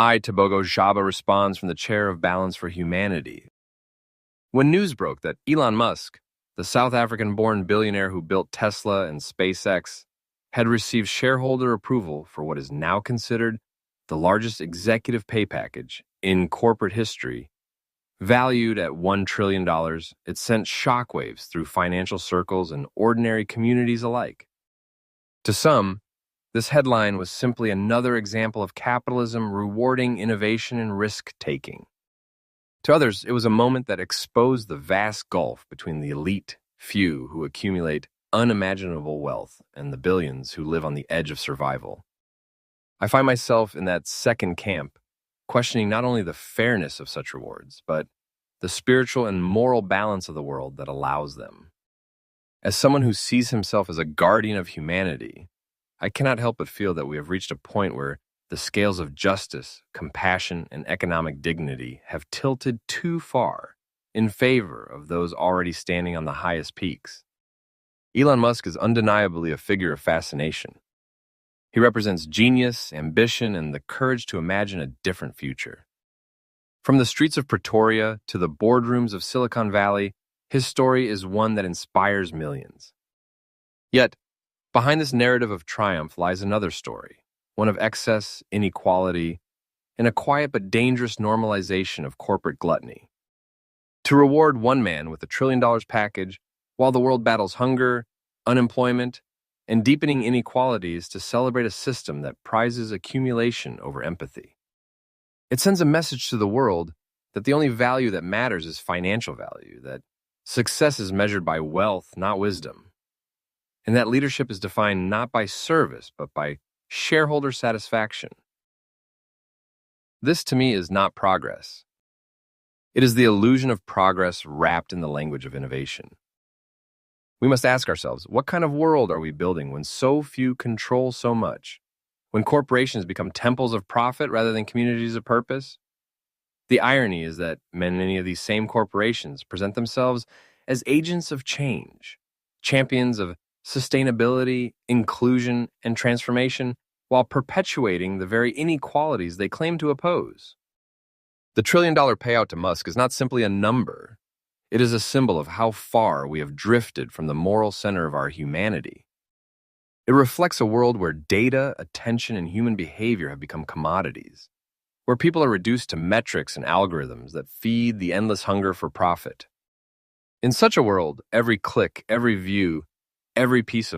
I, Tobogo Jaba, responds from the chair of Balance for Humanity. When news broke that Elon Musk, the South African-born billionaire who built Tesla and SpaceX, had received shareholder approval for what is now considered the largest executive pay package in corporate history, valued at $1 trillion, it sent shockwaves through financial circles and ordinary communities alike. To some, this headline was simply another example of capitalism rewarding innovation and risk-taking. To others, it was a moment that exposed the vast gulf between the elite few who accumulate unimaginable wealth and the billions who live on the edge of survival. I find myself in that second camp, questioning not only the fairness of such rewards, but the spiritual and moral balance of the world that allows them. As someone who sees himself as a guardian of humanity, I cannot help but feel that we have reached a point where the scales of justice, compassion, and economic dignity have tilted too far in favor of those already standing on the highest peaks. Elon Musk is undeniably a figure of fascination. He represents genius, ambition, and the courage to imagine a different future. From the streets of Pretoria to the boardrooms of Silicon Valley, his story is one that inspires millions. Yet, behind this narrative of triumph lies another story, one of excess, inequality, and a quiet but dangerous normalization of corporate gluttony. To reward one man with $1 trillion package while the world battles hunger, unemployment, and deepening inequalities to celebrate a system that prizes accumulation over empathy. It sends a message to the world that the only value that matters is financial value, that success is measured by wealth, not wisdom, and that leadership is defined not by service, but by shareholder satisfaction. This, to me, is not progress. It is the illusion of progress wrapped in the language of innovation. We must ask ourselves, what kind of world are we building when so few control so much? When corporations become temples of profit rather than communities of purpose? The irony is that many of these same corporations present themselves as agents of change, champions of sustainability, inclusion, and transformation, while perpetuating the very inequalities they claim to oppose. The $1 trillion payout to Musk is not simply a number. It is a symbol of how far we have drifted from the moral center of our humanity. It reflects a world where data, attention, and human behavior have become commodities, where people are reduced to metrics and algorithms that feed the endless hunger for profit. In such a world, every click, every view, every piece of